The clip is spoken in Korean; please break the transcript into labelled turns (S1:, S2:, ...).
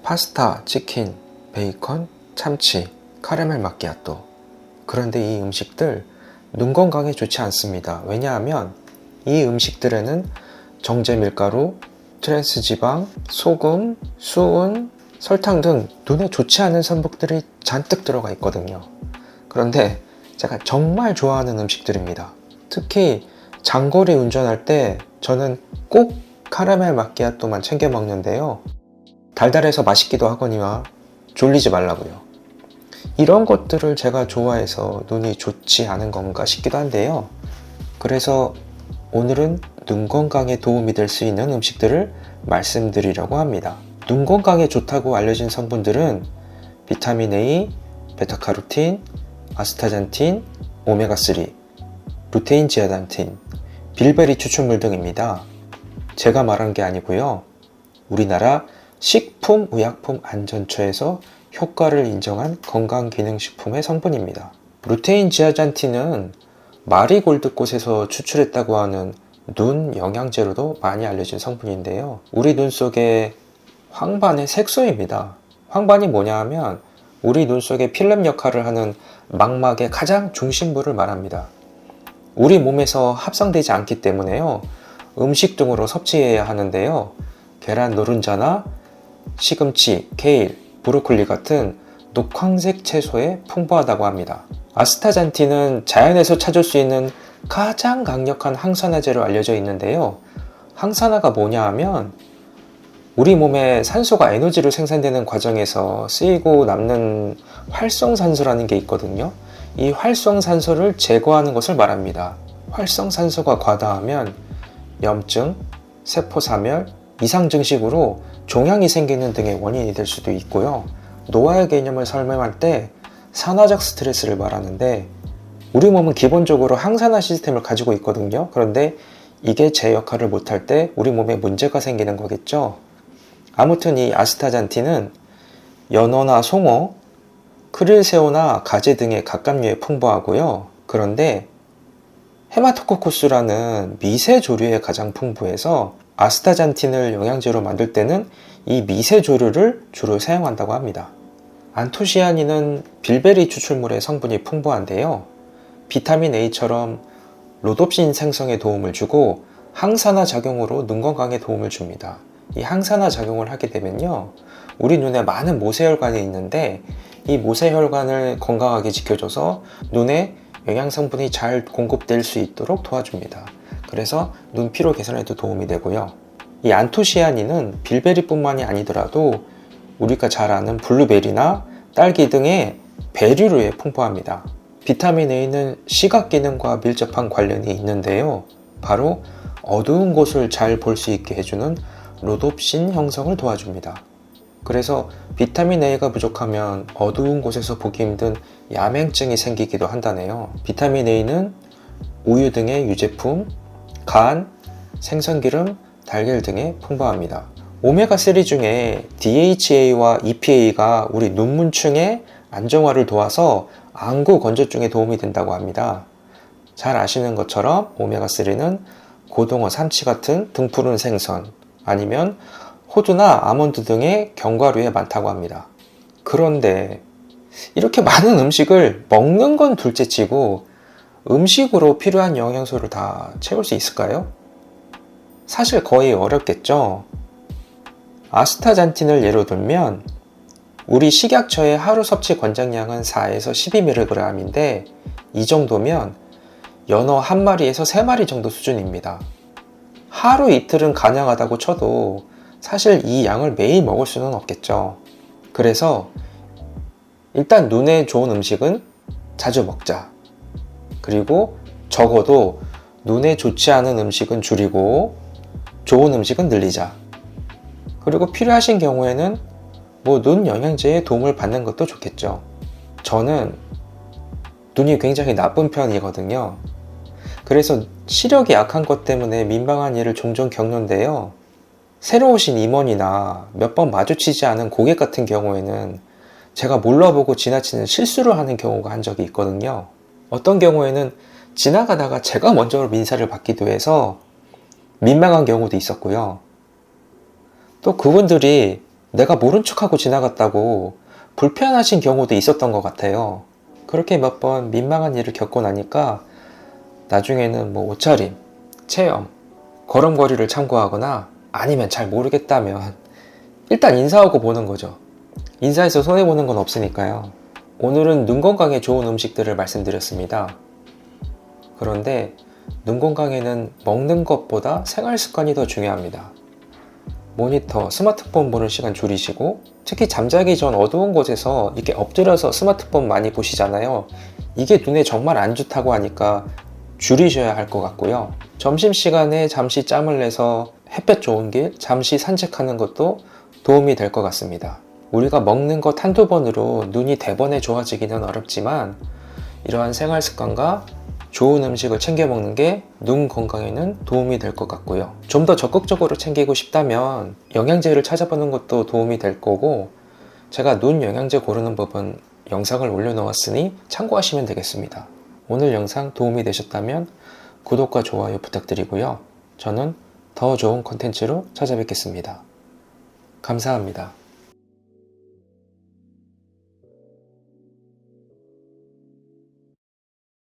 S1: 파스타, 치킨, 베이컨, 참치, 카라멜 마끼아또. 그런데 이 음식들 눈 건강에 좋지 않습니다. 왜냐하면 이 음식들에는 정제 밀가루, 트랜스 지방, 소금, 수은, 설탕 등 눈에 좋지 않은 성분들이 잔뜩 들어가 있거든요. 그런데 제가 정말 좋아하는 음식들입니다. 특히 장거리 운전할 때 저는 꼭 카라멜 마끼아또만 챙겨 먹는데요. 달달해서 맛있기도 하거니와 졸리지 말라고요. 이런 것들을 제가 좋아해서 눈이 좋지 않은 건가 싶기도 한데요. 그래서 오늘은 눈 건강에 도움이 될 수 있는 음식들을 말씀드리려고 합니다. 눈 건강에 좋다고 알려진 성분들은 비타민 A, 베타카로틴, 아스타잔틴, 오메가3, 루테인 지아단틴, 빌베리 추출물 등입니다. 제가 말한 게 아니고요. 우리나라 식품의약품안전처에서 효과를 인정한 건강기능식품의 성분입니다. 루테인 지아잔틴은 마리골드꽃에서 추출했다고 하는 눈 영양제로도 많이 알려진 성분인데요. 우리 눈 속에 황반의 색소입니다. 황반이 뭐냐 하면 우리 눈 속에 필름 역할을 하는 망막의 가장 중심부를 말합니다. 우리 몸에서 합성되지 않기 때문에요. 음식 등으로 섭취해야 하는데요. 계란 노른자나 시금치, 케일, 브로콜리 같은 녹황색 채소에 풍부하다고 합니다. 아스타잔틴은 자연에서 찾을 수 있는 가장 강력한 항산화제로 알려져 있는데요. 항산화가 뭐냐 하면 우리 몸에 산소가 에너지로 생산되는 과정에서 쓰이고 남는 활성산소라는 게 있거든요. 이 활성산소를 제거하는 것을 말합니다. 활성산소가 과다하면 염증, 세포사멸, 이상증식으로 종양이 생기는 등의 원인이 될 수도 있고요. 노화의 개념을 설명할 때 산화적 스트레스를 말하는데 우리 몸은 기본적으로 항산화 시스템을 가지고 있거든요. 그런데 이게 제 역할을 못할 때 우리 몸에 문제가 생기는 거겠죠. 아무튼 이 아스타잔틴은 연어나 송어, 크릴새우나 가재 등의 갑각류에 풍부하고요. 그런데 헤마토코쿠스라는 미세 조류에 가장 풍부해서 아스타잔틴을 영양제로 만들 때는 이 미세 조류를 주로 사용한다고 합니다. 안토시아닌은 빌베리 추출물의 성분이 풍부한데요. 비타민 A처럼 로놉신 생성에 도움을 주고 항산화 작용으로 눈 건강에 도움을 줍니다. 이 항산화 작용을 하게 되면요. 우리 눈에 많은 모세혈관이 있는데 이 모세혈관을 건강하게 지켜줘서 눈에 영양성분이 잘 공급될 수 있도록 도와줍니다. 그래서 눈 피로 개선에도 도움이 되고요. 이 안토시아닌은 빌베리뿐만이 아니더라도 우리가 잘 아는 블루베리나 딸기 등의 베리류에 풍부합니다. 비타민 A는 시각 기능과 밀접한 관련이 있는데요. 바로 어두운 곳을 잘 볼 수 있게 해주는 로놉신 형성을 도와줍니다. 그래서 비타민 A가 부족하면 어두운 곳에서 보기 힘든 야맹증이 생기기도 한다네요. 비타민 A는 우유 등의 유제품, 간, 생선기름, 달걀 등에 풍부합니다. 오메가3 중에 DHA와 EPA가 우리 눈문층의 안정화를 도와서 안구 건조증에 도움이 된다고 합니다. 잘 아시는 것처럼 오메가3는 고등어, 삼치 같은 등푸른 생선 아니면 호두나 아몬드 등의 견과류에 많다고 합니다. 그런데 이렇게 많은 음식을 먹는 건 둘째치고 음식으로 필요한 영양소를 다 채울 수 있을까요? 사실 거의 어렵겠죠. 아스타잔틴을 예로 들면 우리 식약처의 하루 섭취 권장량은 4에서 12mg인데 이 정도면 연어 한 마리에서 3마리 정도 수준입니다. 하루 이틀은 가능하다고 쳐도 사실 이 양을 매일 먹을 수는 없겠죠. 그래서 일단 눈에 좋은 음식은 자주 먹자. 그리고 적어도 눈에 좋지 않은 음식은 줄이고 좋은 음식은 늘리자. 그리고 필요하신 경우에는 눈 영양제의 도움을 받는 것도 좋겠죠. 저는 눈이 굉장히 나쁜 편이거든요. 그래서 시력이 약한 것 때문에 민망한 일을 종종 겪는데요. 새로 오신 임원이나 몇 번 마주치지 않은 고객 같은 경우에는 제가 몰라보고 지나치는 실수를 하는 경우가 한 적이 있거든요. 어떤 경우에는 지나가다가 제가 먼저 인사를 받기도 해서 민망한 경우도 있었고요. 또 그분들이 내가 모른 척하고 지나갔다고 불편하신 경우도 있었던 것 같아요. 그렇게 몇 번 민망한 일을 겪고 나니까 나중에는 뭐 옷차림, 체형, 걸음걸이를 참고하거나 아니면 잘 모르겠다면 일단 인사하고 보는 거죠. 인사해서 손해보는 건 없으니까요. 오늘은 눈 건강에 좋은 음식들을 말씀드렸습니다. 그런데 눈 건강에는 먹는 것보다 생활 습관이 더 중요합니다. 모니터, 스마트폰 보는 시간 줄이시고, 특히 잠자기 전 어두운 곳에서 이렇게 엎드려서 스마트폰 많이 보시잖아요. 이게 눈에 정말 안 좋다고 하니까 줄이셔야 할 것 같고요. 점심시간에 잠시 짬을 내서 햇볕 좋은 길 잠시 산책하는 것도 도움이 될 것 같습니다. 우리가 먹는 것 한두 번으로 눈이 대번에 좋아지기는 어렵지만 이러한 생활 습관과 좋은 음식을 챙겨 먹는 게 눈 건강에는 도움이 될 것 같고요. 좀 더 적극적으로 챙기고 싶다면 영양제를 찾아보는 것도 도움이 될 거고, 제가 눈 영양제 고르는 법은 영상을 올려놓았으니 참고하시면 되겠습니다. 오늘 영상 도움이 되셨다면 구독과 좋아요 부탁드리고요. 저는 더 좋은 컨텐츠로 찾아뵙겠습니다. 감사합니다.